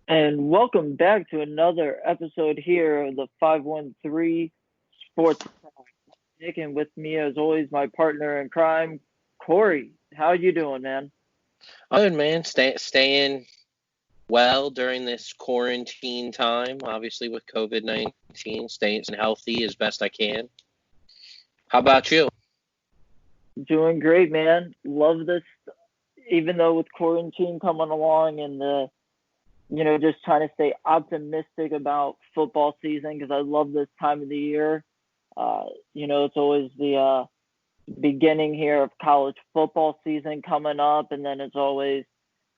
And welcome back to another episode here of the 513 Sports Talk. Nick, and with me, as always, my partner in crime, Cory. How you doing, man? Good man, staying well during this quarantine time, obviously with COVID-19, staying healthy as best I can. How about you? Doing great, man. Love this, even though with quarantine coming along and just trying to stay optimistic about football season because I love this time of the year. It's always the beginning here of college football season coming up, and then it's always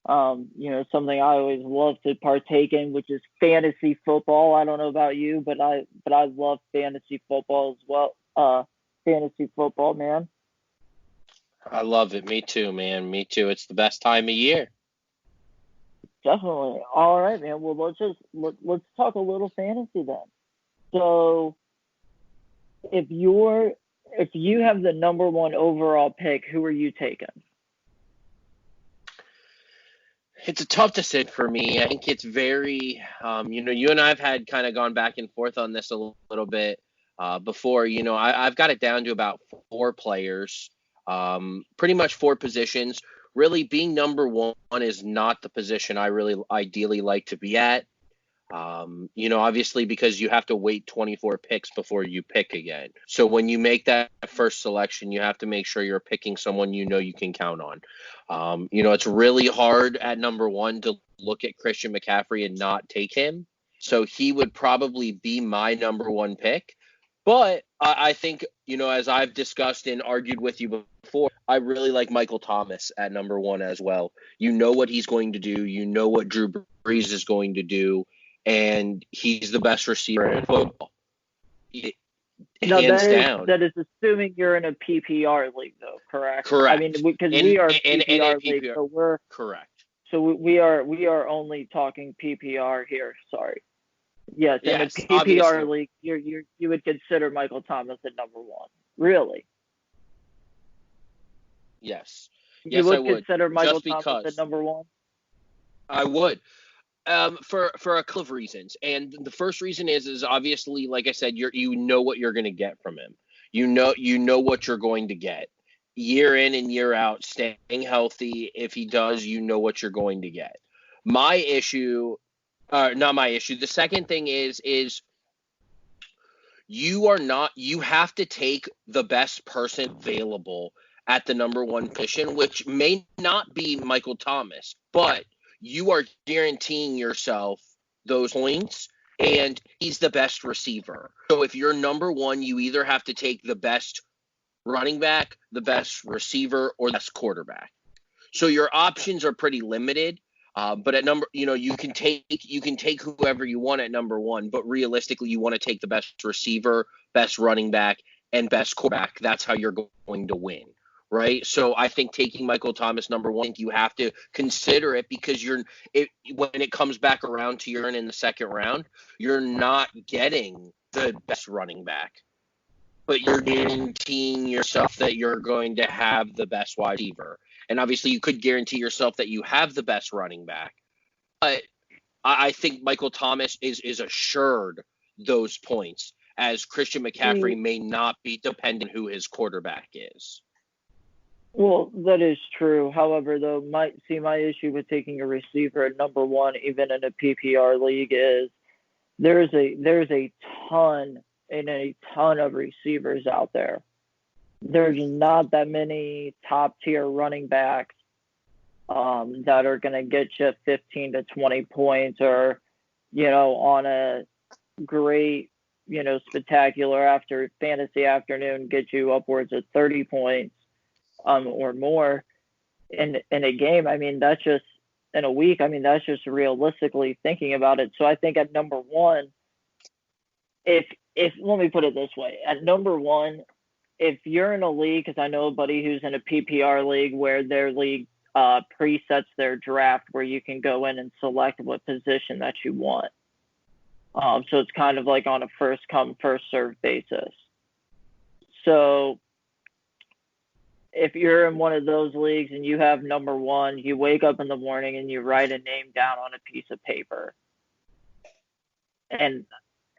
something I always love to partake in, which is fantasy football. I don't know about you, but I love fantasy football as well. Fantasy football, man. I love it. Me too, man. Me too. It's the best time of year. Definitely. All right, man. Well, let's talk a little fantasy then. So, if you're if you have the number one overall pick, who are you taking? It's a tough decision for me. I think it's very, you and I have had kind of gone back and forth on this a little bit before. I've got it down to about four players, pretty much four positions. Really, being number one is not the position I really ideally like to be at. Obviously because you have to wait 24 picks before you pick again. So when you make that first selection, you have to make sure you're picking someone you can count on. It's really hard at number one to look at Christian McCaffrey and not take him. So he would probably be my number one pick. But I think, as I've discussed and argued with you before, I really like Michael Thomas at number one as well. You know what he's going to do. You know what Drew Brees is going to do, and he's the best receiver in football, No, hands down. that is assuming you're in a PPR league, though, correct? I mean, Correct. because In we are in a PPR league, PPR. so we're Correct. so we are only talking PPR here. Sorry. Yes, in a Yes, PPR obviously. league, you would consider Michael Thomas at number one. Really? Yes. You Yes, I would would. consider Michael Just Thomas at because number one? I would. For a couple of reasons, and the first reason is obviously, like I said, you know what you're going to get from him. You know what you're going to get year in and year out, staying healthy. If he does, you know what you're going to get. My issue, not my issue. The second thing is you are not. You have to take the best person available at the number one position, which may not be Michael Thomas, but you are guaranteeing yourself those points, and he's the best receiver. So if you're number one, you either have to take the best running back, the best receiver, or the best quarterback. So your options are pretty limited. But at number, you can take whoever you want at number one, but realistically, you want to take the best receiver, best running back, and best quarterback. That's how you're going to win, right? So I think taking Michael Thomas number one, you have to consider it because when it comes back around to your in the second round, you're not getting the best running back, but you're guaranteeing yourself that you're going to have the best wide receiver. And obviously, you could guarantee yourself that you have the best running back. But I think Michael Thomas is assured those points, as Christian McCaffrey See, may not be dependent who his quarterback is. well, that is true. However, though, my issue with taking a receiver at number one, even in a PPR league, is there's a ton and a ton of receivers out there. There's not that many top tier running backs that are going to get you 15 to 20 points or, on a great, spectacular after fantasy afternoon, get you upwards of 30 points or more in a game. I mean, that's just in a week. I mean, that's just realistically thinking about it. So I think at number one, if let me put it this way, at number one, if you're in a league, because I know a buddy who's in a PPR league where their league presets their draft where you can go in and select what position that you want. So it's kind of like on a first come, first served basis. So if you're in one of those leagues and you have number one, you wake up in the morning and you write a name down on a piece of paper. And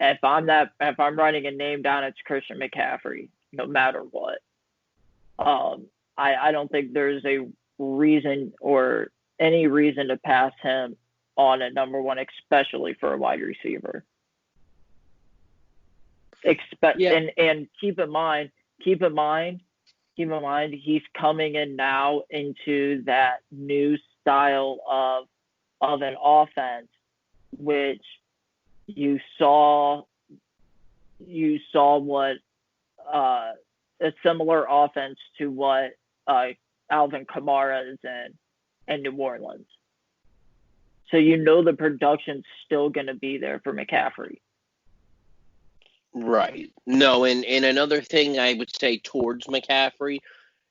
if I'm writing a name down, it's Christian McCaffrey, no matter what. I don't think there's a reason or any reason to pass him on at number one, especially for a wide receiver. And keep in mind, he's coming in now into that new style of an offense, which you saw what a similar offense to what Alvin Kamara is in New Orleans. So the production's still going to be there for McCaffrey. Right. No, and another thing I would say towards McCaffrey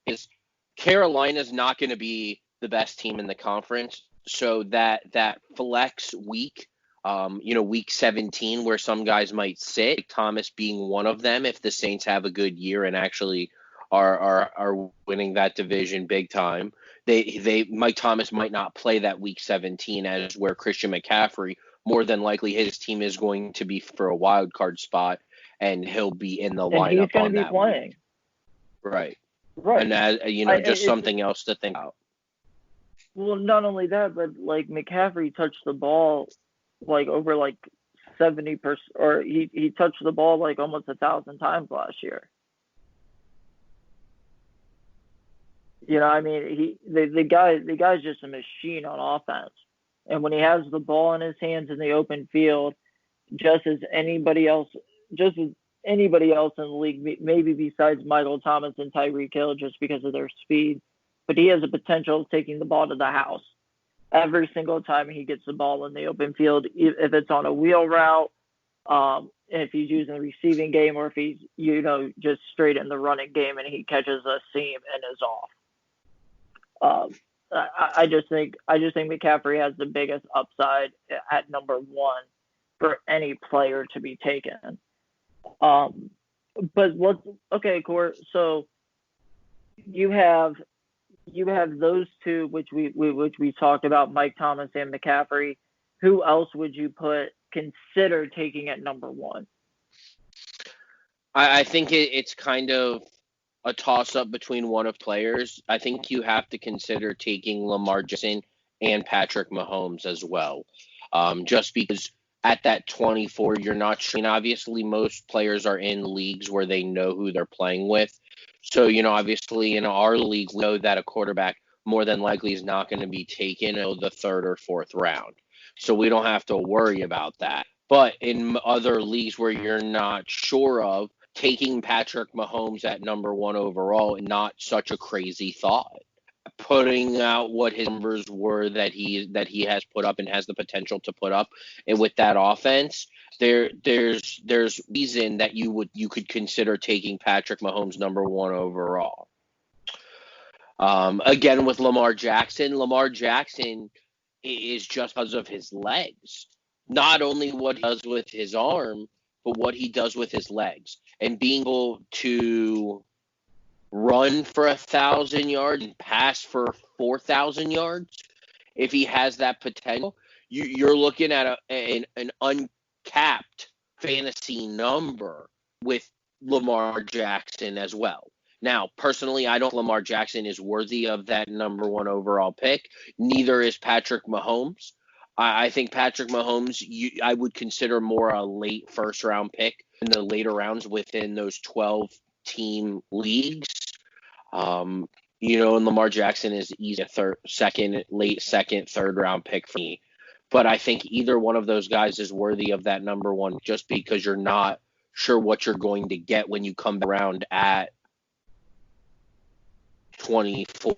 is Carolina's not going to be the best team in the conference. So that flex week, week 17, where some guys might sit, like Thomas being one of them, if the Saints have a good year and actually are winning that division big time, Mike Thomas might not play that week 17, as where Christian McCaffrey, more than likely his team is going to be for a wild card spot, and he'll be in the lineup. And he's going to be playing. Week. Right. Right. And just something else to think about. Well, not only that, but like McCaffrey touched the ball like over like 70%, or he touched the ball like almost 1,000 times last year. I mean, the guy's just a machine on offense, and when he has the ball in his hands in the open field, just as anybody else in the league, maybe besides Michael Thomas and Tyreek Hill, just because of their speed, but he has the potential of taking the ball to the house every single time he gets the ball in the open field, if it's on a wheel route, if he's using the receiving game, or if he's just straight in the running game and he catches a seam and is off. I just think McCaffrey has the biggest upside at number one for any player to be taken. But okay, Cory, so you have those two, which we talked about, Mike Thomas and McCaffrey. Who else would you consider taking at number one? I think it's kind of a toss-up between one of players. I think you have to consider taking Lamar Jackson and Patrick Mahomes as well, just because at that 24, you're not sure. And obviously, most players are in leagues where they know who they're playing with. So, obviously in our league, we know that a quarterback more than likely is not going to be taken in the third or fourth round. So we don't have to worry about that. But in other leagues where you're not sure of, taking Patrick Mahomes at number one overall, not such a crazy thought. Putting out what his numbers were that he has put up and has the potential to put up, and with that offense, there's reason that you could consider taking Patrick Mahomes number one overall. Again, with Lamar Jackson is just because of his legs. Not only what he does with his arm, but what he does with his legs, and being able to run for 1,000 yards and pass for 4,000 yards. If he has that potential, you're looking at an uncapped fantasy number with Lamar Jackson as well. Now, personally, I don't think Lamar Jackson is worthy of that number one overall pick. Neither is Patrick Mahomes. I think Patrick Mahomes, I would consider more a late first-round pick in the later rounds within those 12-team leagues. And Lamar Jackson is easy late second, third-round pick for me. But I think either one of those guys is worthy of that number one, just because you're not sure what you're going to get when you come around at 24.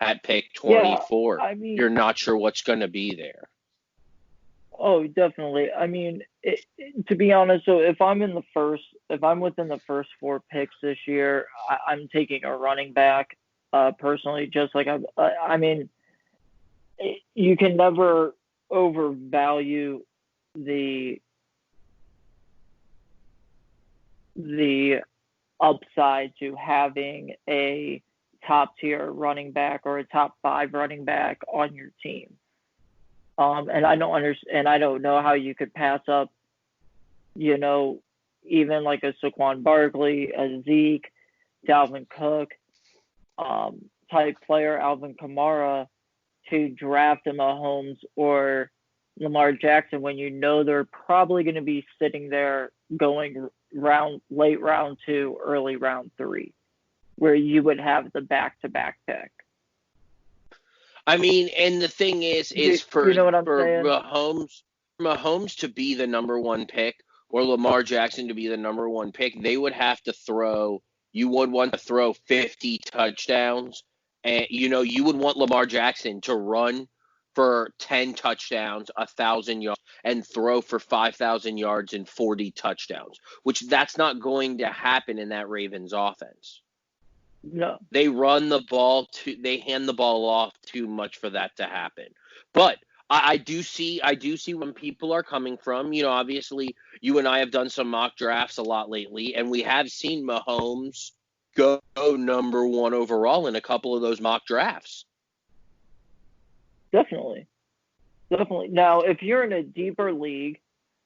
At pick 24, yeah, I mean, you're not sure what's going to be there. Oh, definitely. I mean, to be honest, so if I'm within the first four picks this year, I'm taking a running back. Personally, just like I mean, you can never overvalue the upside to having a top tier running back or a top 5 running back on your team. And I don't understand, and I don't know how you could pass up, you know, even like a Saquon Barkley, a Zeke, Dalvin Cook, type player, Alvin Kamara, to draft a Mahomes or Lamar Jackson when you know they're probably going to be sitting there going late round 2, early round 3, where you would have the back-to-back pick. I mean, and the thing is You know what I'm for saying? Mahomes to be the number one pick or Lamar Jackson to be the number one pick, they would have to throw. You would want to throw 50 touchdowns, and you would want Lamar Jackson to run for 10 touchdowns, 1,000 yards, and throw for 5,000 yards and 40 touchdowns, which that's not going to happen in that Ravens offense. No. They they hand the ball off too much for that to happen. But I do see when people are coming from. Obviously you and I have done some mock drafts a lot lately, and we have seen Mahomes go number one overall in a couple of those mock drafts. Definitely. Now, if you're in a deeper league,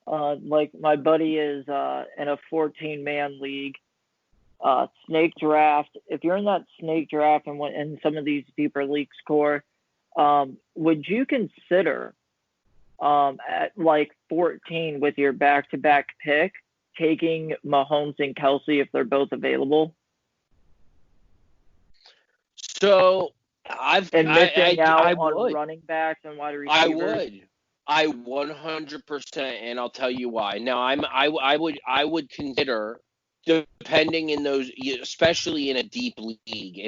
like my buddy is in a 14-man league, snake draft. If you're in that snake draft and in some of these deeper leagues, Core, would you consider at like 14 with your back-to-back pick taking Mahomes and Kelsey if they're both available? So missing out I on would. running backs and wide receivers. I 100%, and I'll tell you why. Now, I would consider, depending in those, especially in a deep league,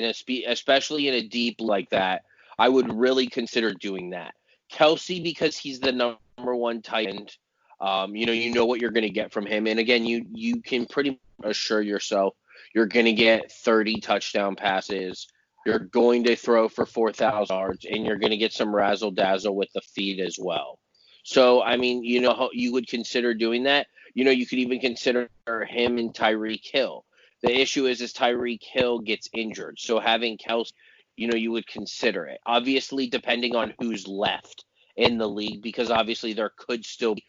especially in a deep like that, I would really consider doing that. Kelsey, because he's the number one tight end, you know what you're going to get from him, and again, you can pretty much assure yourself you're going to get 30 touchdown passes. You're going to throw for 4,000 yards, and you're going to get some razzle dazzle with the feet as well. So, I mean, you would consider doing that. You could even consider him and Tyreek Hill. The issue is Tyreek Hill gets injured. So having Kelsey, you would consider it. Obviously, depending on who's left in the league, because obviously there could still be,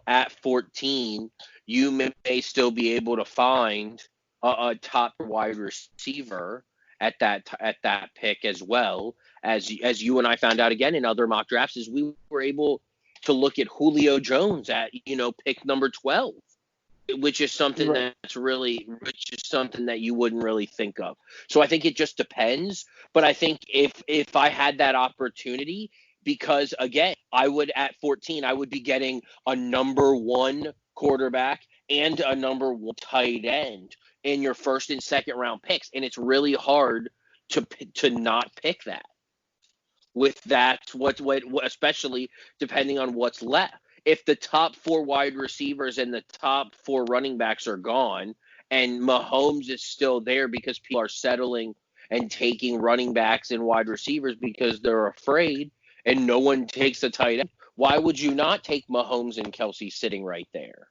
at 14, you may still be able to find a top wide receiver at that pick, as well as you and I found out again in other mock drafts, is we were able to look at Julio Jones at pick number 12, which is something Right. which is something that you wouldn't really think of. So I think it just depends. But I think if I had that opportunity, because again, I would at 14, I would be getting a number one quarterback and a number one tight end in your first and second round picks, and it's really hard to not pick that. With that, what especially depending on what's left. If the top 4 wide receivers and the top 4 running backs are gone, and Mahomes is still there because people are settling and taking running backs and wide receivers because they're afraid, and no one takes a tight end, why would you not take Mahomes and Kelsey sitting right there?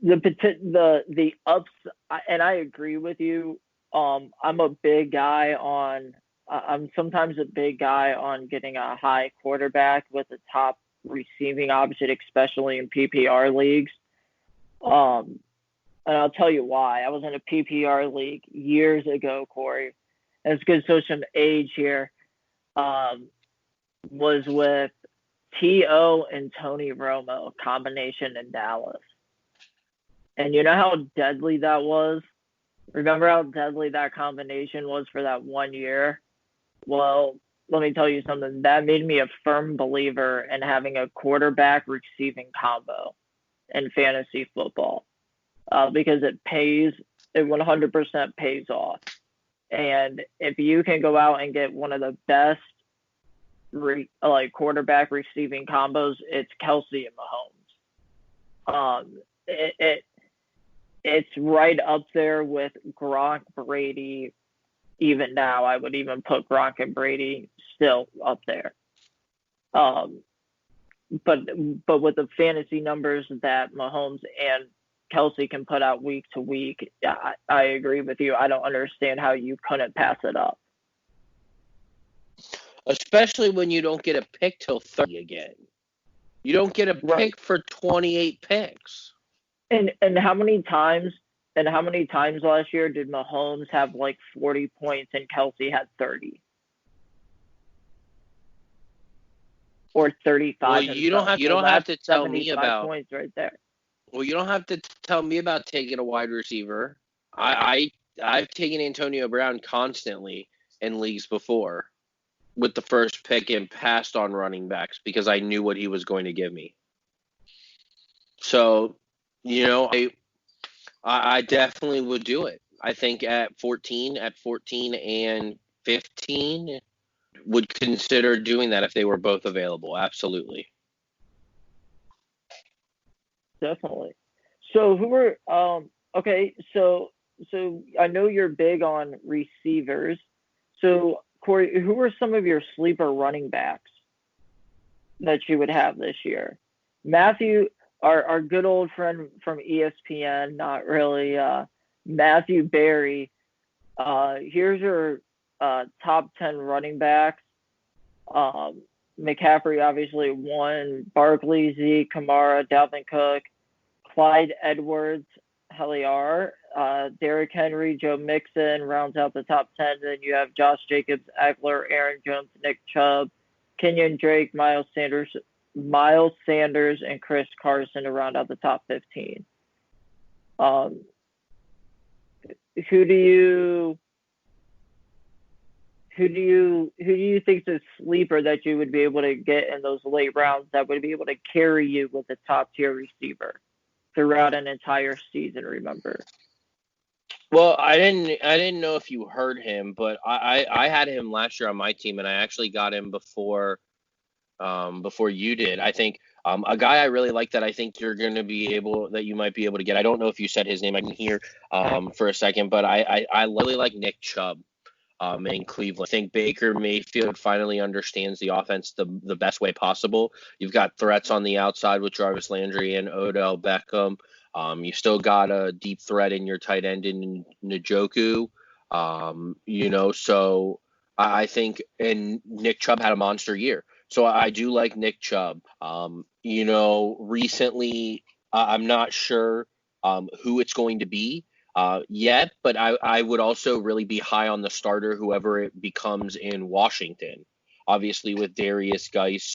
The ups, and I agree with you. I'm a big guy on. I'm sometimes a big guy on getting a high quarterback with a top receiving option, especially in PPR leagues. And I'll tell you why. I was in a PPR league years ago, Corey. And it's good to show some age here. Was with T.O. and Tony Romo combination in Dallas. And you know how deadly that was? Remember how deadly that combination was for that 1 year? Well, let me tell you something. That made me a firm believer in having a quarterback receiving combo in fantasy football, because it 100% pays off. And if you can go out and get one of the best quarterback receiving combos, it's Kelsey and Mahomes. It's right up there with Gronk, Brady. Even now, I would even put Gronk and Brady still up there. But with the fantasy numbers that Mahomes and Kelsey can put out week to week, I agree with you. I don't understand how you couldn't pass it up. Especially when you don't get a pick till 30 again. You don't get a pick for 28 picks. And how many times last year did Mahomes have like 40 points and Kelsey had 30? Or 35? Well, you don't have to tell me 75 about points right there. Well, you don't have to tell me about taking a wide receiver. I've taken Antonio Brown constantly in leagues before with the first pick and passed on running backs because I knew what he was going to give me. So, I definitely would do it. I think at 14 and 15 would consider doing that if they were both available. Absolutely. Definitely. So who were okay, so I know you're big on receivers. So Cory, who are some of your sleeper running backs that you would have this year? Matthew, our good old friend from ESPN, not really, Matthew Berry. Here's your top 10 running backs. McCaffrey obviously 1, Barkley, Zeke, Kamara, Dalvin Cook, Clyde Edwards, Helaire, Derrick Henry, Joe Mixon rounds out the top 10. Then you have Josh Jacobs, Eckler, Aaron Jones, Nick Chubb, Kenyon Drake, Miles Sanders, and Chris Carson to round out the top 15. Who do you think is a sleeper that you would be able to get in those late rounds that would be able to carry you with a top tier receiver throughout an entire season? Remember? Well, I didn't know if you heard him, but I had him last year on my team, and I actually got him before you did. I think a guy I really like that I think you might be able to get. I don't know if you said his name. I can hear for a second, but I really like Nick Chubb. In Cleveland. I think Baker Mayfield finally understands the offense the best way possible. You've got threats on the outside with Jarvis Landry and Odell Beckham. You still got a deep threat in your tight end in Njoku. So I think, and Nick Chubb had a monster year. So I do like Nick Chubb. Recently, I'm not sure who it's going to be. Yet, but I would also really be high on the starter, whoever it becomes in Washington. Obviously, with Darius Geis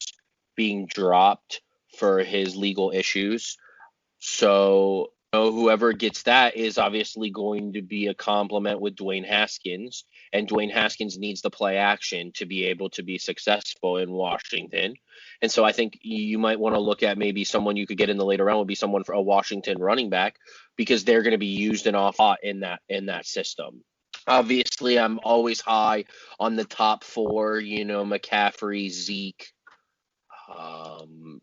being dropped for his legal issues. So, whoever gets that is obviously going to be a complement with Dwayne Haskins. And Dwayne Haskins needs the play action to be able to be successful in Washington. And so I think you might want to look at maybe someone you could get in the later round would be someone for a Washington running back because they're going to be used an awful lot in that system. Obviously, I'm always high on the top 4, McCaffrey, Zeke,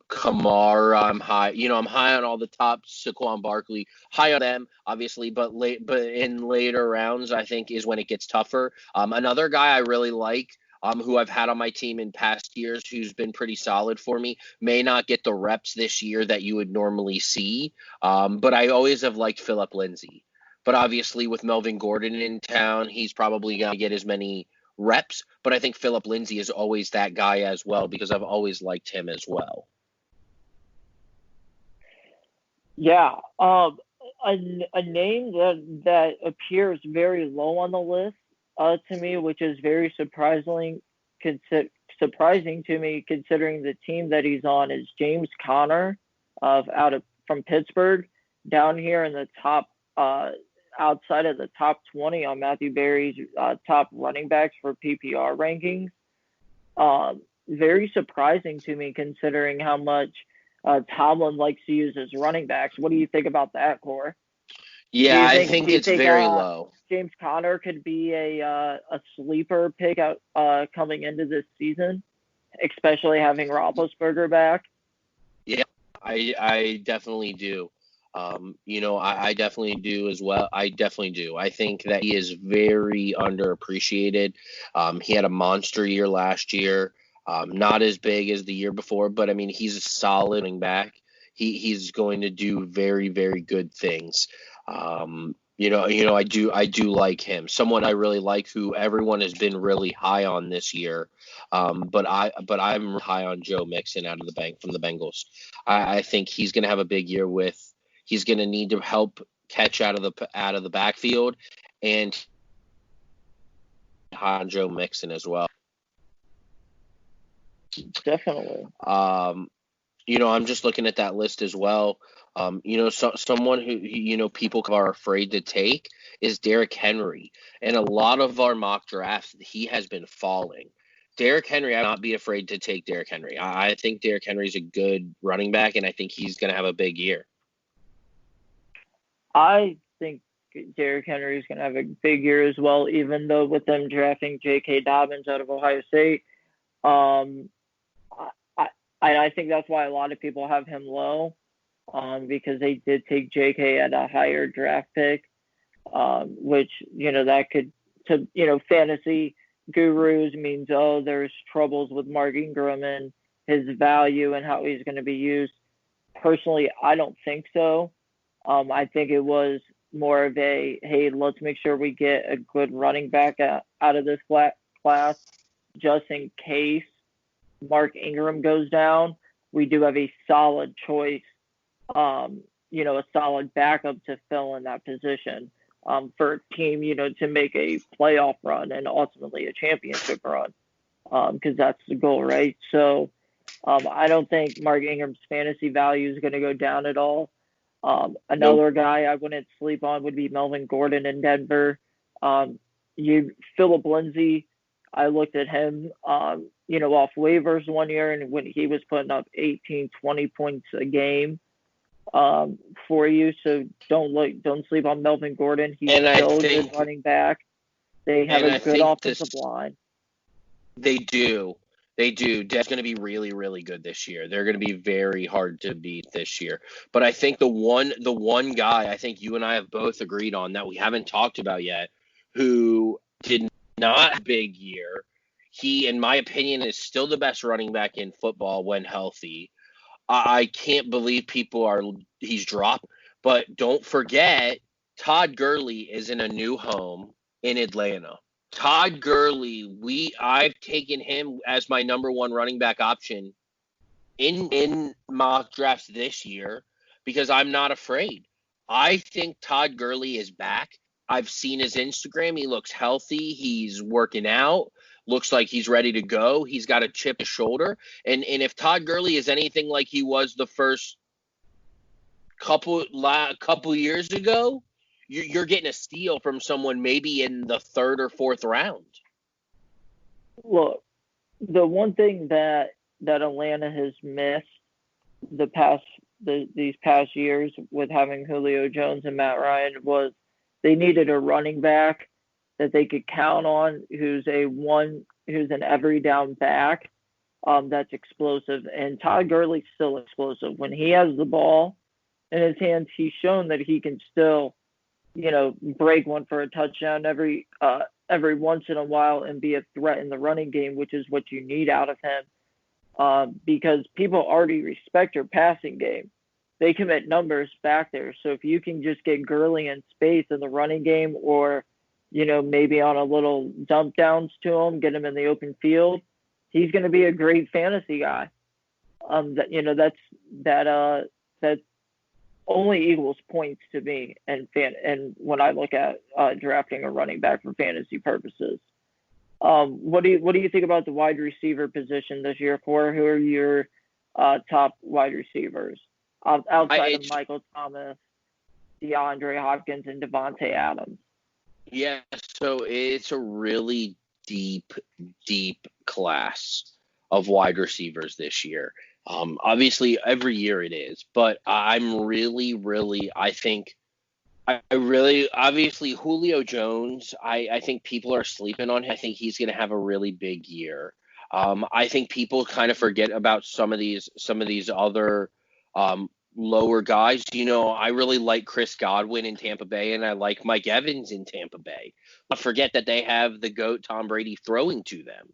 Kamara. I'm high. I'm high on all the top. Saquon Barkley, high on them, obviously. But in later rounds, I think is when it gets tougher. Another guy I really like, who I've had on my team in past years, who's been pretty solid for me, may not get the reps this year that you would normally see. But I always have liked Phillip Lindsay. But obviously, with Melvin Gordon in town, he's probably going to get as many reps, but I think Phillip Lindsay is always that guy as well because I've always liked him as well. Yeah, a name that appears very low on the list to me, which is very surprising to me considering the team that he's on, is James Conner from Pittsburgh, down here in the top outside of the top 20 on Matthew Berry's top running backs for PPR rankings. Very surprising to me considering how much Tomlin likes to use his running backs. What do you think about that, Cory? Yeah, I think it's very low. James Conner could be a sleeper pick out coming into this season, especially having Roethlisberger back. Yeah, I definitely do. I definitely do as well. I definitely do. I think that he is very underappreciated. He had a monster year last year. Not as big as the year before, but I mean, he's a solid running back. he's going to do very, very good things. I do like him. Someone I really like, who everyone has been really high on this year. But I'm high on Joe Mixon out of the bank from the Bengals. I think he's going to have a big year. He's going to need to help catch out of the backfield, and high on Joe Mixon as well. Definitely. I'm just looking at that list as well. Someone who people are afraid to take is Derrick Henry. And a lot of our mock drafts, he has been falling. Derrick Henry, I would not be afraid to take Derrick Henry. I think Derrick Henry's a good running back, and I think he's going to have a big year. I think Derrick Henry is going to have a big year as well, even though with them drafting J.K. Dobbins out of Ohio State. I think that's why a lot of people have him low, because they did take J.K. at a higher draft pick, which, that could, fantasy gurus means, there's troubles with Mark Ingram and his value and how he's going to be used. Personally, I don't think so. I think it was more of a, hey, let's make sure we get a good running back out of this class, just in case Mark Ingram goes down. We do have a solid choice, a solid backup to fill in that position, for a team, to make a playoff run and ultimately a championship run, because that's the goal, right? So I don't think Mark Ingram's fantasy value is going to go down at all. Another guy I wouldn't sleep on would be Melvin Gordon in Denver. Philip Lindsay, I looked at him, off waivers one year, and when he was putting up 18, 20 points a game for you. So don't sleep on Melvin Gordon. He's still a good running back. They have a good offensive line. They do. That's going to be really, really good this year. They're going to be very hard to beat this year. But I think the one guy I think you and I have both agreed on that we haven't talked about yet, who did not have a big year. He, in my opinion, is still the best running back in football when healthy. I can't believe he's dropped. But don't forget, Todd Gurley is in a new home in Atlanta. Todd Gurley, I've taken him as my number one running back option in mock drafts this year because I'm not afraid. I think Todd Gurley is back. I've seen his Instagram. He looks healthy. He's working out. Looks like he's ready to go. He's got a chip on his shoulder. And if Todd Gurley is anything like he was the first couple years ago, you're getting a steal from someone maybe in the third or fourth round. Look, the one thing that Atlanta has missed these past years with having Julio Jones and Matt Ryan was they needed a running back that they could count on who's an every down back, that's explosive. And Todd Gurley's still explosive. When he has the ball in his hands, he's shown that he can still, break one for a touchdown every once in a while and be a threat in the running game, which is what you need out of him, because people already respect your passing game. They commit numbers back there. So if you can just get Gurley in space in the running game, or, maybe on a little dump downs to him, get him in the open field, he's going to be a great fantasy guy. That only equals points to me, and when I look at drafting a running back for fantasy purposes. What do you think about the wide receiver position this year? Who are your top wide receivers outside of Michael Thomas, DeAndre Hopkins, and Devontae Adams? Yeah, so it's a really deep class of wide receivers this year. Obviously, every year it is, but I'm really, obviously, Julio Jones, I think people are sleeping on him. I think he's going to have a really big year. I think people kind of forget about some of these other lower guys. I really like Chris Godwin in Tampa Bay, and I like Mike Evans in Tampa Bay. But forget that they have the GOAT Tom Brady throwing to them.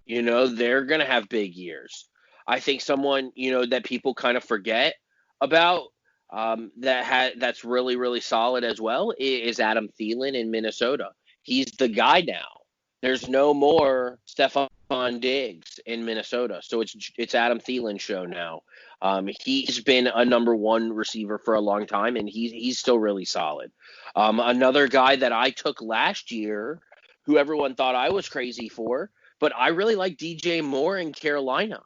They're going to have big years. I think someone, that people kind of forget, about that's really really solid as well is Adam Thielen in Minnesota. He's the guy now. There's no more Stephon Diggs in Minnesota, so it's Adam Thielen's show now. He's been a number one receiver for a long time, and he's still really solid. Another guy that I took last year, who everyone thought I was crazy for, but I really like DJ Moore in Carolina.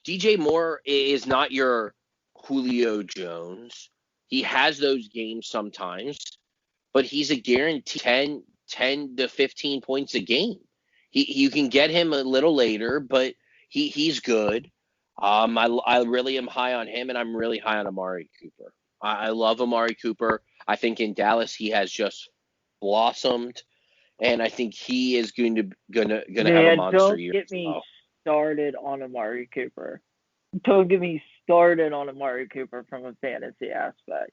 DJ Moore is not your Julio Jones. He has those games sometimes, but he's a guaranteed 10 to 15 points a game. You can get him a little later, but he's good. I really am high on him, and I'm really high on Amari Cooper. I love Amari Cooper. I think in Dallas he has just blossomed, and I think he is gonna have a Man, monster don't year get as me well. started on Amari Cooper. Don't get me started on Amari Cooper from a fantasy aspect.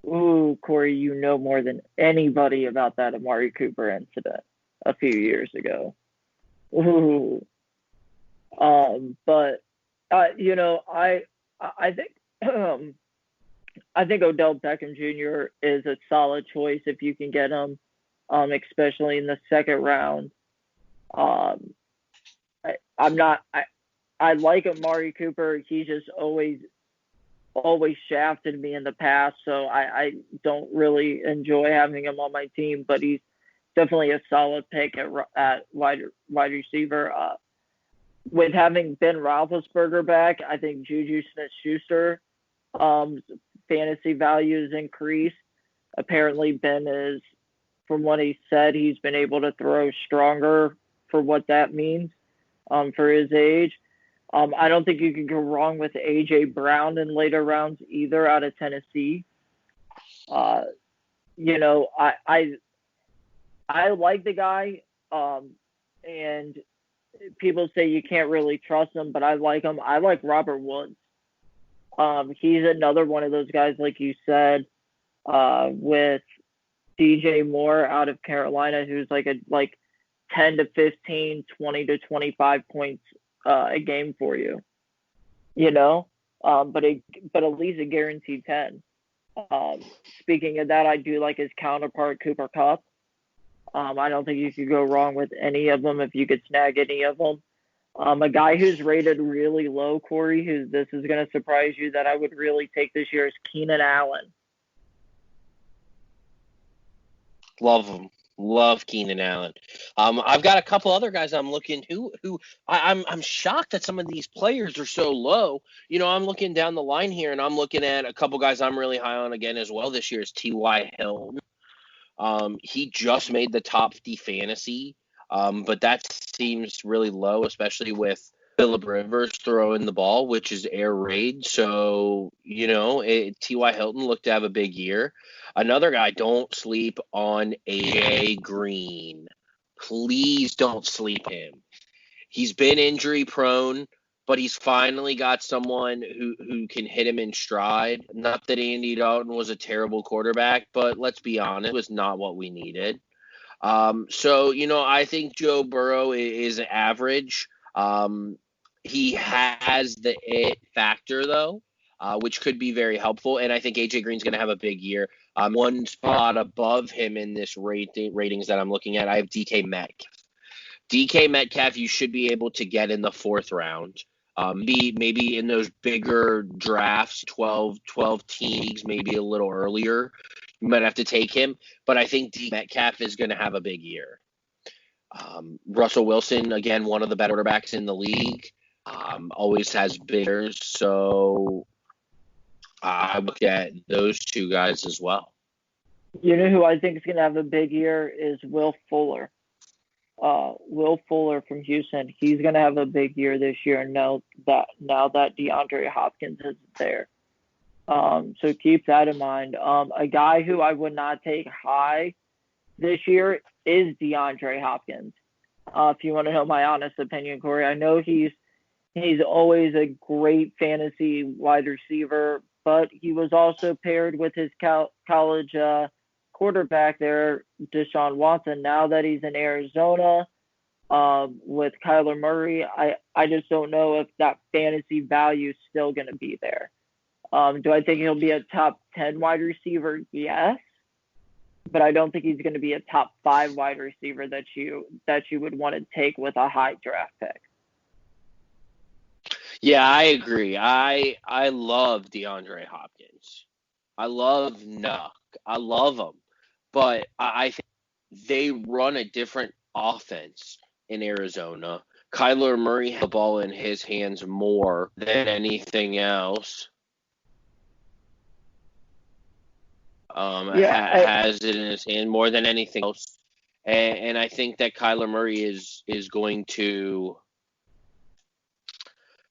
Ooh, Cory, you know more than anybody about that Amari Cooper incident a few years ago. Ooh, but I think I think Odell Beckham Jr. is a solid choice if you can get him, especially in the second round. Um, I'm not. I like Amari Cooper. He just always shafted me in the past, so I don't really enjoy having him on my team. But he's definitely a solid pick at wide receiver. With having Ben Roethlisberger back, I think Juju Smith-Schuster fantasy value is increased. Apparently, Ben is, from what he said, he's been able to throw stronger for what that means for his age. I don't think you can go wrong with A.J. Brown in later rounds either out of Tennessee. Uh, you know, I like the guy, and people say you can't really trust him, but I like him. I like Robert Woods. He's another one of those guys, like you said, with DJ Moore out of Carolina, who's like 10 to 15, 20 to 25 points a game for you, you know, but at least a guaranteed 10. Speaking of that, I do like his counterpart, Cooper Kupp. I don't think you could go wrong with any of them if you could snag any of them. A guy who's rated really low, Cory, who this is going to surprise you that I would really take this year is Keenan Allen. Love him. Love Keenan Allen. I've got a couple other guys I'm looking who I'm shocked that some of these players are so low. You know, I'm looking down the line here and I'm looking at a couple guys I'm really high on again as well this year is T.Y. Hilton. He just made the top 50 fantasy, but that seems really low, especially with Phillip Rivers throwing the ball, which is air raid. So, you know, T.Y. Hilton looked to have a big year. Another guy, don't sleep on A.J. Green. Please don't sleep him. He's been injury prone, but he's finally got someone who can hit him in stride. Not that Andy Dalton was a terrible quarterback, but let's be honest, it was not what we needed. So, you know, I think Joe Burrow is average. He has the it factor, though, which could be very helpful. And I think A.J. Green's going to have a big year. One spot above him in this ratings that I'm looking at, I have DK Metcalf. DK Metcalf, you should be able to get in the fourth round. Maybe in those bigger drafts, 12 teams, maybe a little earlier. You might have to take him. But I think DK Metcalf is going to have a big year. Russell Wilson, again, one of the better quarterbacks in the league, always has big years. So I look at those two guys as well. You know who I think is going to have a big year is Will Fuller. Will Fuller from Houston. He's going to have a big year this year now that DeAndre Hopkins is there. So keep that in mind. A guy who I would not take high this year is DeAndre Hopkins. If you want to know my honest opinion, Cory, I know he's always a great fantasy wide receiver, but he was also paired with his college quarterback there, Deshaun Watson. Now that he's in Arizona with Kyler Murray, I just don't know if that fantasy value is still going to be there. Do I think he'll be a top 10 wide receiver? Yes, but I don't think he's going to be a top 5 wide receiver that you would want to take with a high draft pick. Yeah, I agree. I love DeAndre Hopkins. I love Nuck. I love him, but I think they run a different offense in Arizona. Kyler Murray has the ball in his hands more than anything else. Yeah, Has it in his hand more than anything else, and I think that Kyler Murray is going to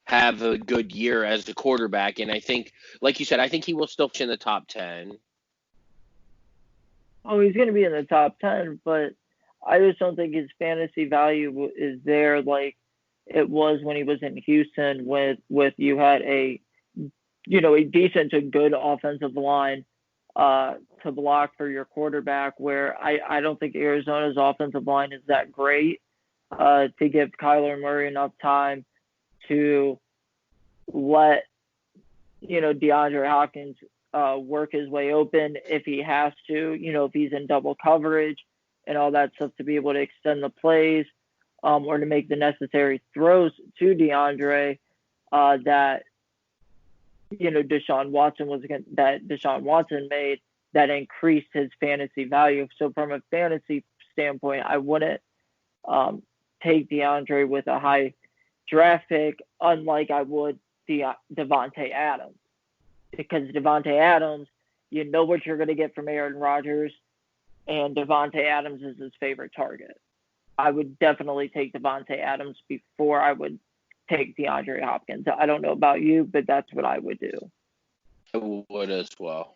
have a good year as the quarterback, and I think, like you said, I think he will still finish in the top 10. he's going to be in the top 10, but I just don't think his fantasy value is there like it was when he was in Houston with you had a decent to good offensive line to block for your quarterback, where I don't think Arizona's offensive line is that great to give Kyler Murray enough time to let DeAndre Hopkins work his way open if he has to, if he's in double coverage and all that stuff, to be able to extend the plays or to make the necessary throws to DeAndre that Deshaun Watson made that increased his fantasy value. So from a fantasy standpoint, I wouldn't take DeAndre with a high draft pick, unlike I would Devontae Adams, because Devontae Adams, you know what you're going to get from Aaron Rodgers, and Devontae Adams is his favorite target. I would definitely take Devontae Adams before I would take DeAndre Hopkins. I don't know about you, but that's what I would do. I would as well.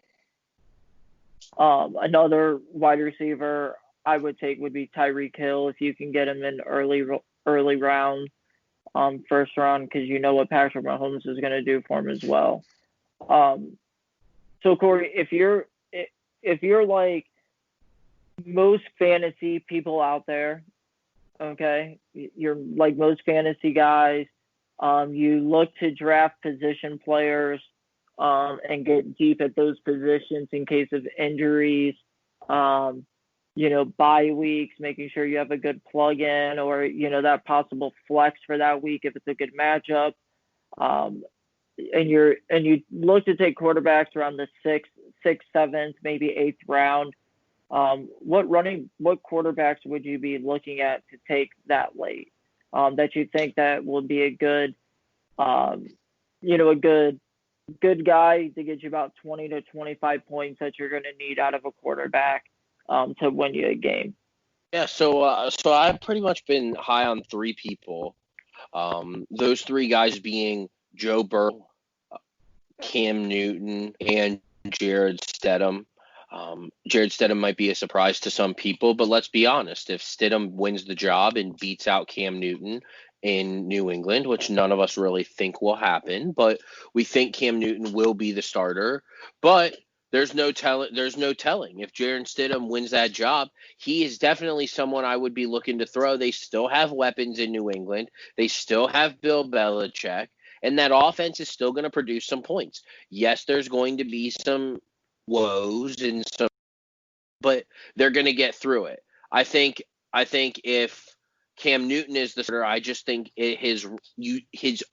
Another wide receiver I would take would be Tyreek Hill if you can get him in early round, first round, because you know what Patrick Mahomes is going to do for him as well. So Cory, if you're like most fantasy people out there, okay, you're like most fantasy guys. You look to draft position players and get deep at those positions in case of injuries. Bye weeks, making sure you have a good plug-in or that possible flex for that week if it's a good matchup. And you look to take quarterbacks around the sixth, seventh, maybe eighth round. What quarterbacks would you be looking at to take that late? That you think that will be a good, a good guy to get you about 20 to 25 points that you're going to need out of a quarterback to win you a game. Yeah, so I've pretty much been high on three people. Those three guys being Joe Burrow, Cam Newton, and Jared Stidham. Jared Stidham might be a surprise to some people, but let's be honest. If Stidham wins the job and beats out Cam Newton in New England, which none of us really think will happen, but we think Cam Newton will be the starter. But there's no telling if Jared Stidham wins that job. He is definitely someone I would be looking to throw. They still have weapons in New England. They still have Bill Belichick, and that offense is still going to produce some points. Yes, there's going to be some woes and some, but they're going to get through it. I think if Cam Newton is the starter, I just think his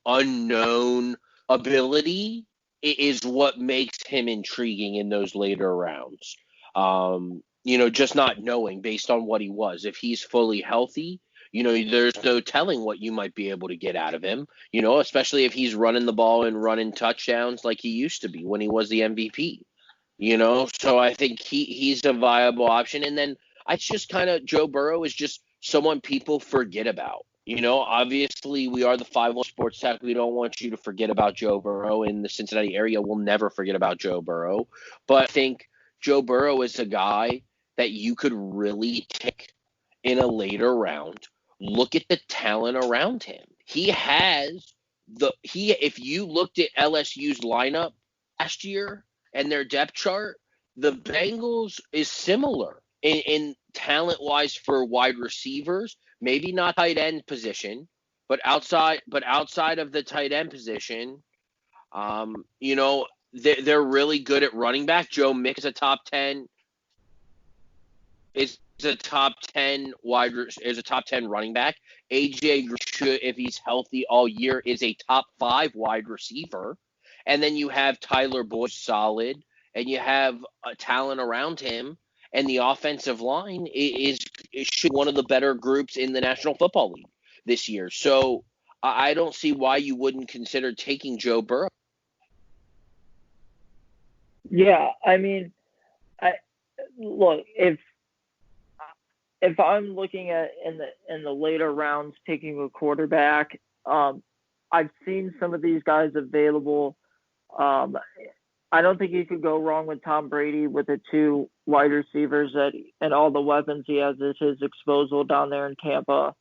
unknown ability is what makes him intriguing in those later rounds. Just not knowing based on what he was. If he's fully healthy, there's no telling what you might be able to get out of him, especially if he's running the ball and running touchdowns like he used to be when he was the MVP. So I think he's a viable option. And then I just kind of, Joe Burrow is just someone people forget about. Obviously we are the 5-1 Sports Tech. We don't want you to forget about Joe Burrow. In the Cincinnati area, we'll never forget about Joe Burrow. But I think Joe Burrow is a guy that you could really take in a later round. Look at the talent around him. If you looked at LSU's lineup last year and their depth chart, the Bengals is similar in talent wise for wide receivers, maybe not tight end position, but outside of the tight end position, they're really good at running back. Joe Mick is a top 10 is a top 10 running back. AJ should, if he's healthy all year, is a top 5 wide receiver. And then you have Tyler Boyd solid, and you have a talent around him, and the offensive line is should be one of the better groups in the National Football League this year. So I don't see why you wouldn't consider taking Joe Burrow. Yeah, I mean, I look, if I'm looking at in the later rounds taking a quarterback, I've seen some of these guys available. Um, I don't think you could go wrong with Tom Brady with the two wide receivers and all the weapons he has at his disposal down there in Tampa.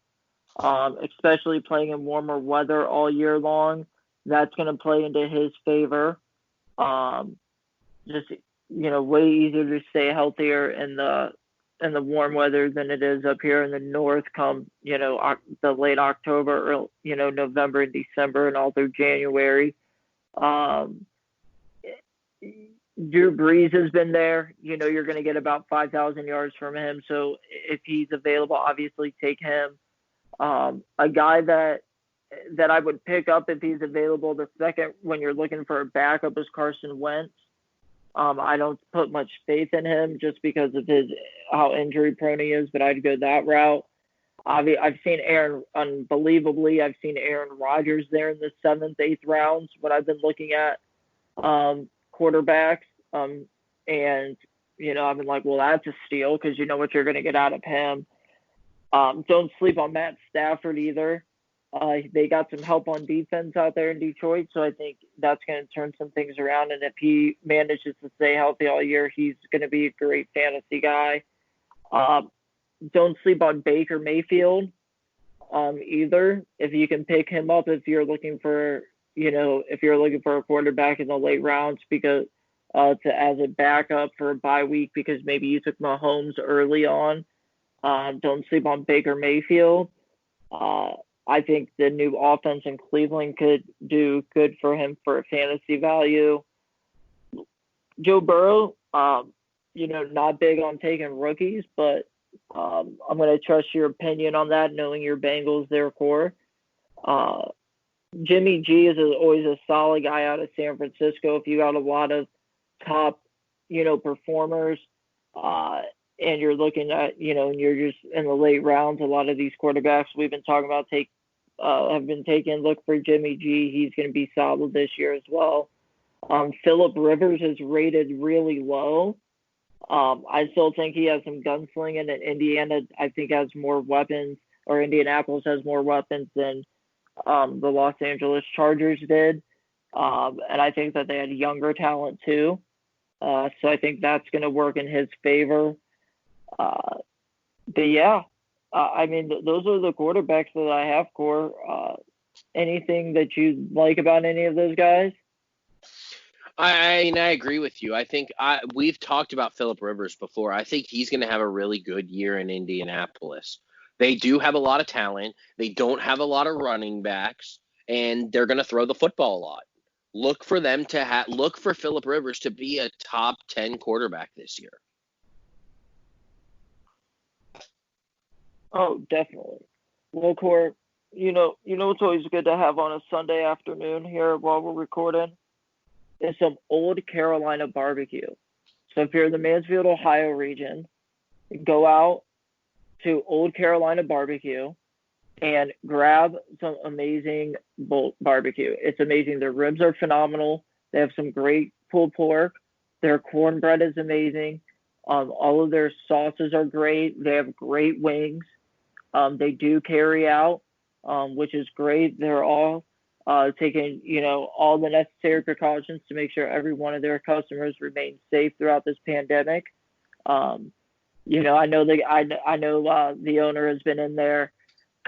Especially playing in warmer weather all year long, that's going to play into his favor. Um, just way easier to stay healthier in the warm weather than it is up here in the north come the late October or November and December and all through January. um Drew Brees has been there. You're going to get about 5,000 yards from him, so if he's available, obviously take him. A guy that I would pick up if he's available the second when you're looking for a backup is Carson Wentz. I don't put much faith in him just because of how injury prone he is, but I'd go that route. I've seen I've seen Aaron Rodgers there in the 7th, 8th rounds when I've been looking at quarterbacks. And I've been like, well, that's a steal because you know what you're going to get out of him. Don't sleep on Matt Stafford either. They got some help on defense out there in Detroit, so I think that's going to turn some things around. And if he manages to stay healthy all year, he's going to be a great fantasy guy. Don't sleep on Baker Mayfield either. If you can pick him up, if you're looking for a quarterback in the late rounds, because as a backup for a bye week, because maybe you took Mahomes early on. Don't sleep on Baker Mayfield. I think the new offense in Cleveland could do good for him for a fantasy value. Joe Burrow, not big on taking rookies, but I'm going to trust your opinion on that, knowing your Bengals, their core. Jimmy G is always a solid guy out of San Francisco. If you got a lot of top, performers, and you're looking at, and you're just in the late rounds, a lot of these quarterbacks we've been talking about have been taken. Look for Jimmy G. He's going to be solid this year as well. Phillip Rivers is rated really low. I still think he has some gunslinging, and Indiana, I think, has more weapons, or Indianapolis has more weapons than the Los Angeles Chargers did. And I think that they had younger talent too. So I think that's going to work in his favor. But yeah, I mean, those are the quarterbacks that I have, Core. Anything that you like about any of those guys? I agree with you. I think we've talked about Phillip Rivers before. I think he's going to have a really good year in Indianapolis. They do have a lot of talent. They don't have a lot of running backs, and they're going to throw the football a lot. Look for Phillip Rivers to be a top 10 quarterback this year. Oh, definitely. Well, Core, it's always good to have on a Sunday afternoon here while we're recording is some old Carolina barbecue. So if you're in the Mansfield, Ohio region, go out to Old Carolina Barbecue and grab some amazing barbecue. It's amazing. Their ribs are phenomenal. They have some great pulled pork. Their cornbread is amazing. All of their sauces are great. They have great wings. They do carry out, which is great. They're all taking, all the necessary precautions to make sure every one of their customers remains safe throughout this pandemic. I know the owner has been in there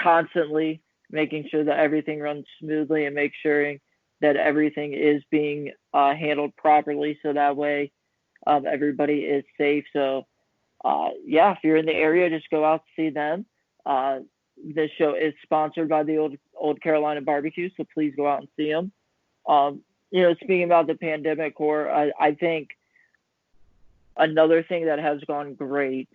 constantly making sure that everything runs smoothly and make sure that everything is being handled properly, so that way everybody is safe. So if you're in the area, just go out to see them. This show is sponsored by the Old Carolina Barbecue, so please go out and see them. speaking about the pandemic, Core, I think another thing that has gone great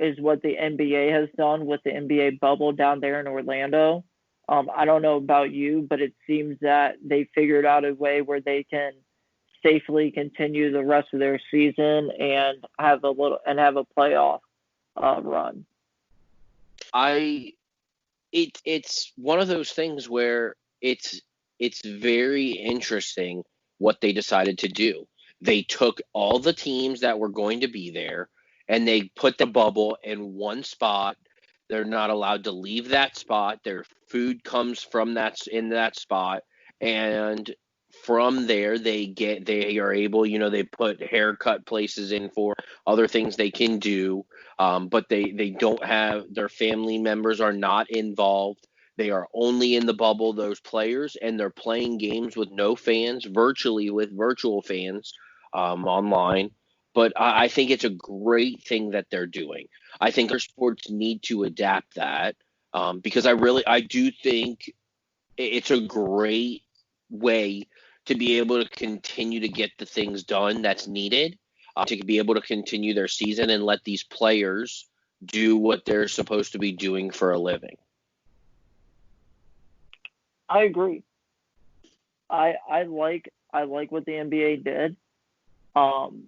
is what the NBA has done with the NBA bubble down there in Orlando. I don't know about you, but it seems that they figured out a way where they can safely continue the rest of their season and have a playoff run. It's one of those things where it's very interesting what they decided to do. They took all the teams that were going to be there and they put the bubble in one spot. They're not allowed to leave that spot. Their food comes from that in that spot, and from there they are able, they put haircut places in for other things they can do, but they don't have their family members are not involved. They are only in the bubble, those players, and they're playing games with no fans, virtually with virtual fans, online. But I think it's a great thing that they're doing. I think our sports need to adapt that, because I do think it's a great way to be able to continue to get the things done that's needed, to be able to continue their season and let these players do what they're supposed to be doing for a living. I agree. I like what the NBA did. Um,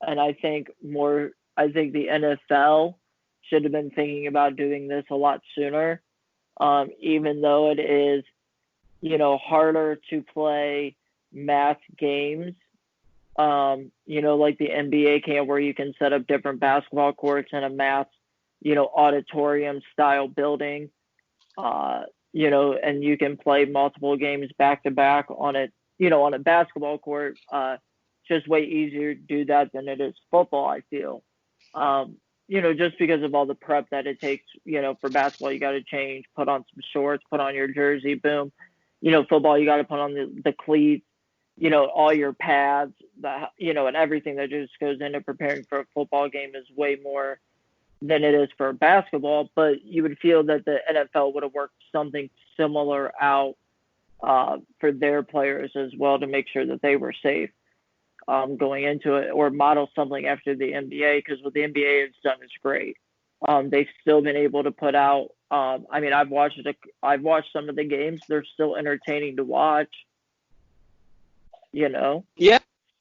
and I think the NFL should have been thinking about doing this a lot sooner. Even though it is, harder to play mass games, like the NBA can, where you can set up different basketball courts in a mass, auditorium style building, and you can play multiple games back to back on a basketball court. It's just way easier to do that than it is football, I feel. Just because of all the prep that it takes, for basketball, you got to change, put on some shorts, put on your jersey, boom. Football, you got to put on the cleats, all your pads, and everything that just goes into preparing for a football game is way more than it is for basketball. But you would feel that the NFL would have worked something similar out for their players as well to make sure that they were safe going into it, or model something after the NBA, because what the NBA has done is great. They've still been able to put out. I mean, I've watched some of the games. They're still entertaining to watch. Yeah. No,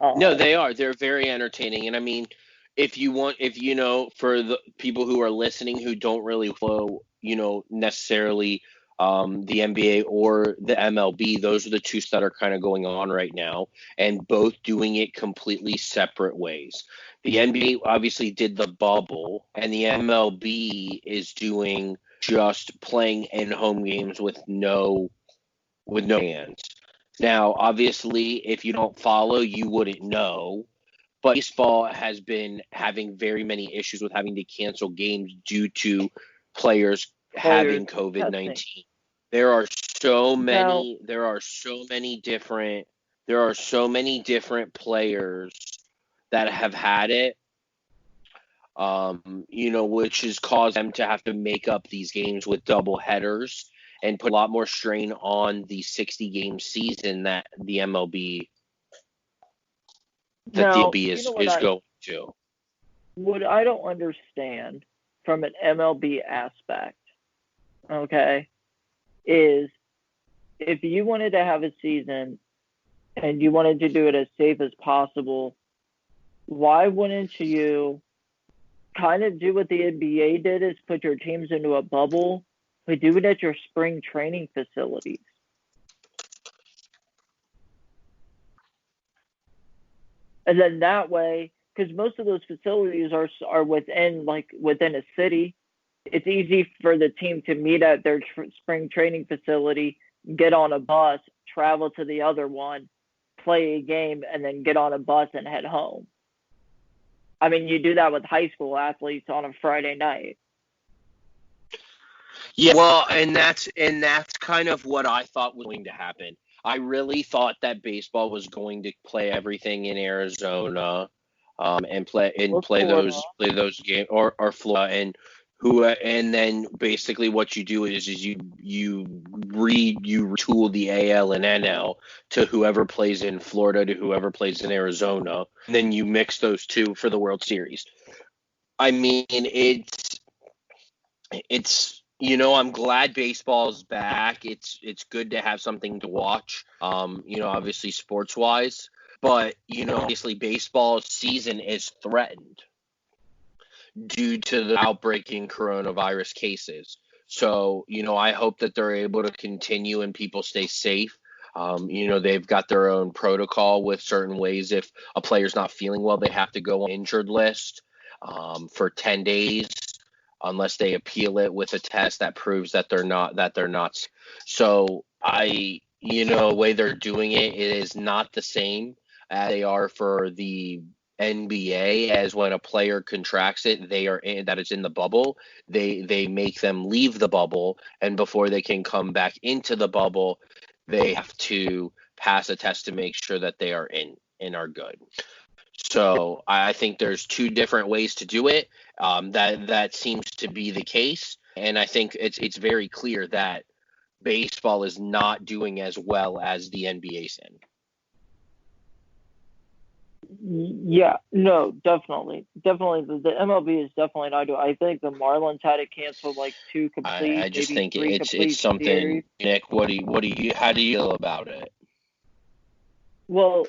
Uh, they are. They're very entertaining. And I mean, if for the people who are listening who don't really follow, necessarily the NBA or the MLB, those are the two that are kind of going on right now, and both doing it completely separate ways. The NBA obviously did the bubble, and the MLB is doing just playing in home games with no fans. Now, obviously, if you don't follow, you wouldn't know. But baseball has been having very many issues with having to cancel games due to players players having COVID testing. 19. There are so Now, many. There are so many different players that have had it. Which has caused them to have to make up these games with double headers and put a lot more strain on the 60 game season that the now, MLB you know is going to. what I don't understand from an MLB aspect, okay, is if you wanted to have a season and you wanted to do it as safe as possible, why wouldn't you kind of do what the NBA did, is put your teams into a bubble, but do it at your spring training facilities? And then that way, because most of those facilities are within a city, it's easy for the team to meet at their spring training facility, get on a bus, travel to the other one, play a game, and then get on a bus and head home. I mean, you do that with high school athletes on a Friday night. Yeah, well, and that's kind of what I thought was going to happen. I really thought that baseball was going to play everything in Arizona, and play Or play Florida. those games, or Florida, and and then basically what you do is you retool the AL and NL to whoever plays in Florida to whoever plays in Arizona, and then you mix those two for the World Series. I mean, it's I'm glad baseball's back. It's good to have something to watch. Obviously sports wise, but obviously baseball season is threatened due to the outbreaking coronavirus cases. So, I hope that they're able to continue and people stay safe. They've got their own protocol with certain ways. If a player's not feeling well, they have to go on injured list for 10 days unless they appeal it with a test that proves that they're not. So the way they're doing it is not the same as they are for the NBA, as when a player contracts it, that it's in the bubble. They make them leave the bubble, and before they can come back into the bubble, they have to pass a test to make sure that they are in and are good. So I think there's two different ways to do it. That seems to be the case, and I think it's very clear that baseball is not doing as well as the NBA's in. Yeah, no, definitely. The MLB is definitely not doing. I think the Marlins had to cancel like two complete, I just maybe think three it's complete something. series. Nick, how do you feel about it? Well,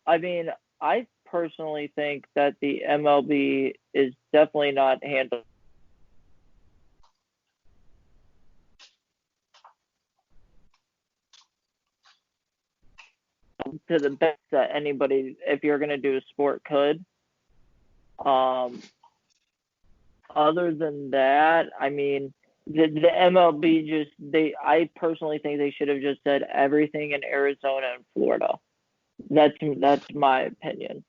I mean, I personally think that the MLB is definitely not handling to the best that anybody, if you're going to do a sport, could. Um, Other than that, I mean, the MLB I personally think they should have just said everything in Arizona and Florida. That's my opinion.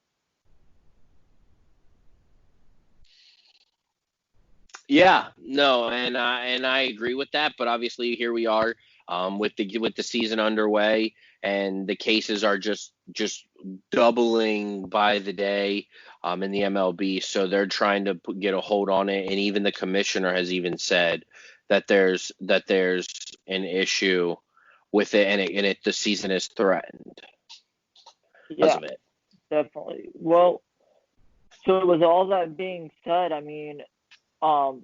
Yeah, no, and I agree with that. But obviously, here we are with the season underway, and the cases are just doubling by the day in the MLB. So they're trying to get a hold on it, and even the commissioner has even said that there's an issue with it, and the season is threatened because Yeah, of it. definitely. Well, so with all that being said, I mean, um,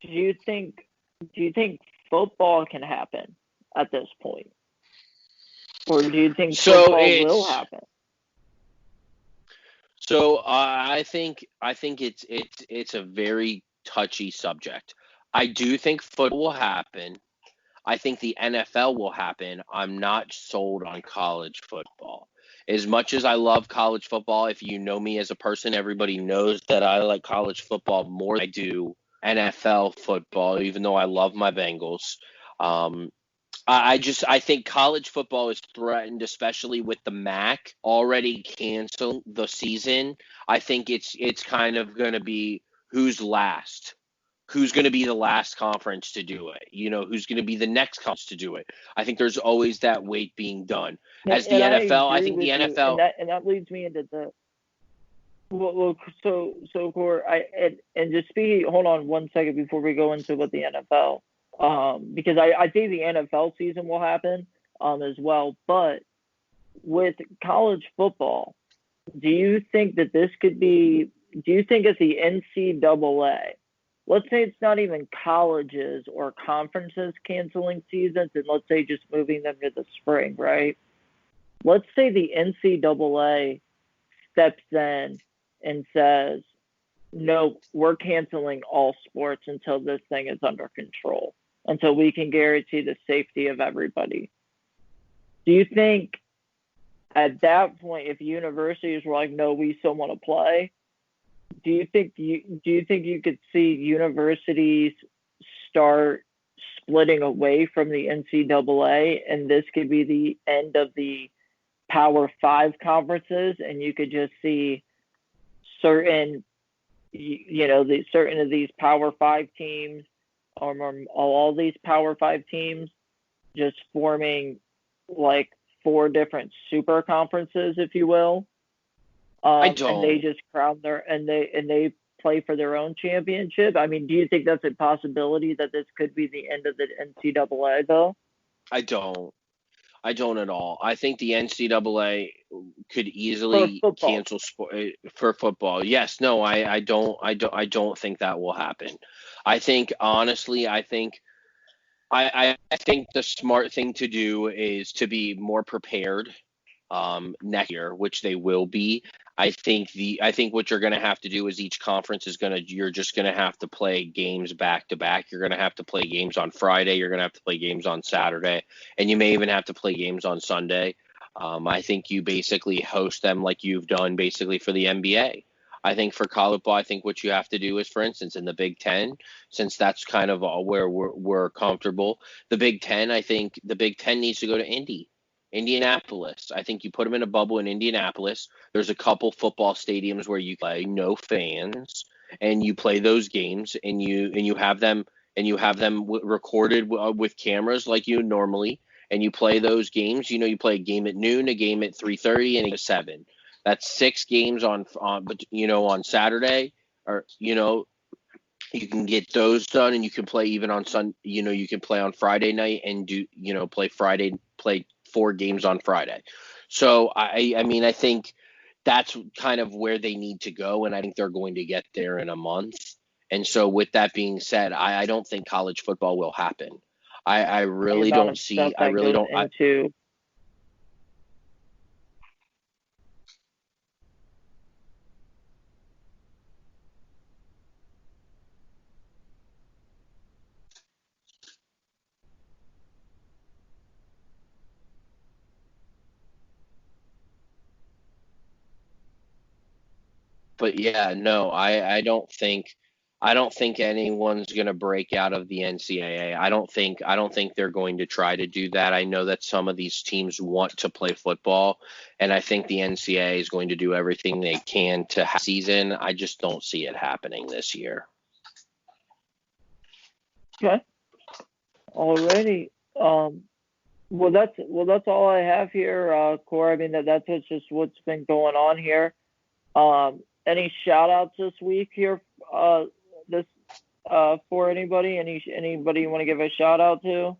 do you think do you think football can happen at this point, or do you think So football will it's happen? So I think it's a very touchy subject. I do think football will happen. I think the NFL will happen. I'm not sold on college football. As much as I love college football, if you know me as a person, everybody knows that I like college football more than I do NFL football, even though I love my Bengals. Um, I think college football is threatened, especially with the MAC already canceled the season. I think it's kind of going to be who's last. Who's going to be the last conference to do it? Who's going to be the next conference to do it? I think there's always that weight being done. As the And I NFL, I agree think the with you, NFL. and that leads me into the so Core, and just speaking. Hold on one second before we go into what the NFL, because I think the NFL season will happen, as well. But with college football, do you think that this could be? Do you think at the NCAA, let's say it's not even colleges or conferences canceling seasons, and let's say just moving them to the spring, right? Let's say the NCAA steps in and says, no, we're canceling all sports until this thing is under control, until we can guarantee the safety of everybody. Do you think at that point, if universities were like, no, we still want to play, do you think you could see universities start splitting away from the NCAA, and this could be the end of the Power Five conferences, and you could just see certain, the certain of these Power Five teams, or all these Power Five teams, just forming like four different super conferences, if you will, I and they don't. just crown their and they play for their own championship? I mean, do you think that's a possibility that this could be the end of the NCAA, though? I don't. I don't at all. I think the NCAA could For easily football. cancel sport for football. Yes, no, I don't think that will happen. I think honestly, I think the smart thing to do is to be more prepared next year, which they will be. I think what you're going to have to do is each conference is going to you're just going to have to play games back to back. You're going to have to play games on Friday. You're going to have to play games on Saturday, and you may even have to play games on Sunday. I think you basically host them like you've done basically for the NBA. I think for college football, I think what you have to do is, for instance, in the Big Ten, since that's kind of where we're comfortable, the Big Ten, I think the Big Ten needs to go to Indianapolis. I think you put them in a bubble in Indianapolis. There's a couple football stadiums where you play no fans, and you play those games, and you have them recorded with cameras like you normally, and you play those games. You play a game at noon, a game at 3:30, and a game at 7. That's 6 games on Saturday, or you can get those done, and you can play even on you can play on Friday night and play 4 games on Friday. So I mean, I think that's kind of where they need to go, and I think they're going to get there in a month. And so with that being said, I don't think college football will happen. I The really amount don't of stuff see. I that really goes don't. into. But yeah, no, I don't think anyone's going to break out of the NCAA. I don't think they're going to try to do that. I know that some of these teams want to play football, and I think the NCAA is going to do everything they can to have a season. I just don't see it happening this year. Okay. Alrighty. Well, that's all I have here, Corey. I mean, that's what's been going on here. Any shout outs this week here? This For anybody? Anybody you want to give a shout out to?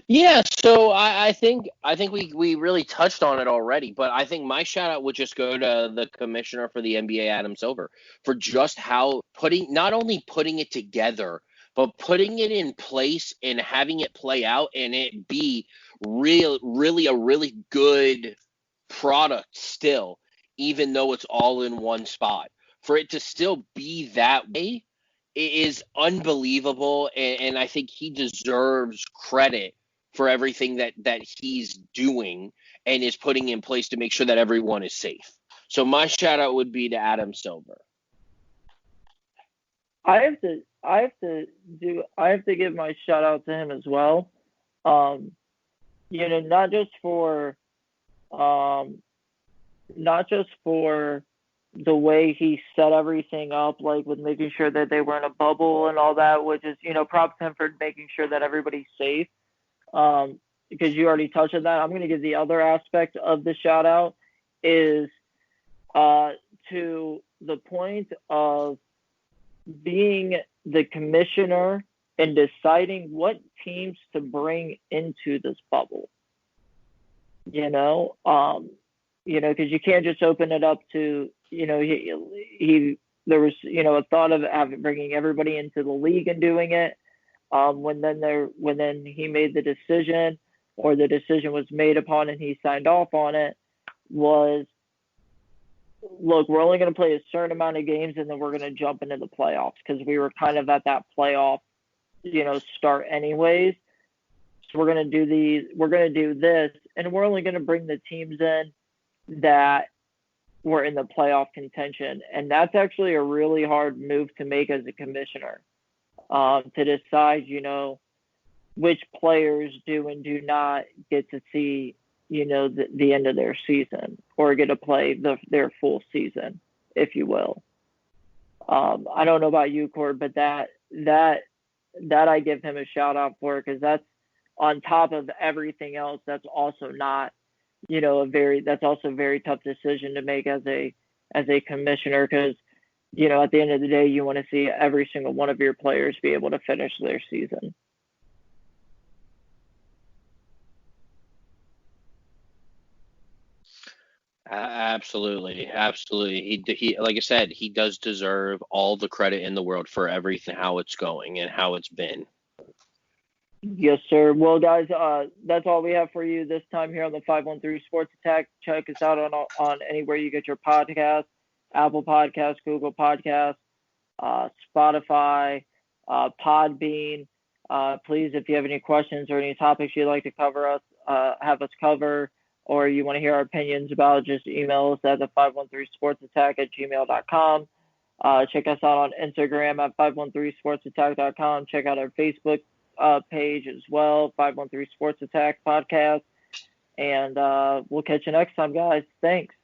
Yeah, so I think we really touched on it already, but I think my shout out would just go to the commissioner for the NBA, Adam Silver, for just how not only putting it together, but putting it in place and having it play out and it be really a really good product still, even though it's all in one spot. For it to still be that way is unbelievable, and I think he deserves credit for everything that he's doing and is putting in place to make sure that everyone is safe. So my shout out would be to Adam Silver. I have to give my shout out to him as well. Um, not just for um, not just for the way he set everything up, like with making sure that they were in a bubble and all that, which is, props to him for making sure that everybody's safe. Because you already touched on that. I'm going to give the other aspect of the shout out is to the point of being the commissioner and deciding what teams to bring into this bubble. Because you can't just open it up to, he there was, a thought of bringing everybody into the league and doing it. When then he made the decision, or the decision was made upon and he signed off on it, was, look, we're only going to play a certain amount of games and then we're going to jump into the playoffs, because we were kind of at that playoff, start anyways. So we're going to do this, and we're only going to bring the teams in that were in the playoff contention. And that's actually a really hard move to make as a commissioner, to decide, which players do and do not get to see, the end of their season, or get to play their full season, if you will. I don't know about you, Cord, but that I give him a shout out for, because that's on top of everything else. That's also not, that's also a very tough decision to make as a commissioner, because at the end of the day, you want to see every single one of your players be able to finish their season. Absolutely, absolutely. He, like I said, he does deserve all the credit in the world for everything, how it's going and how it's been. Yes, sir. Well, guys, that's all we have for you this time here on the 513 Sports Attack. Check us out on anywhere you get your podcast, Apple Podcasts, Google Podcasts, Spotify, Podbean. Please, if you have any questions or any topics you'd like to have us cover, or you want to hear our opinions about, just email us at the 513sportsattack@gmail.com. Check us out on Instagram at 513sportsattack.com. Check out our Facebook page as well, 513 Sports Attack Podcast. And we'll catch you next time, guys. Thanks.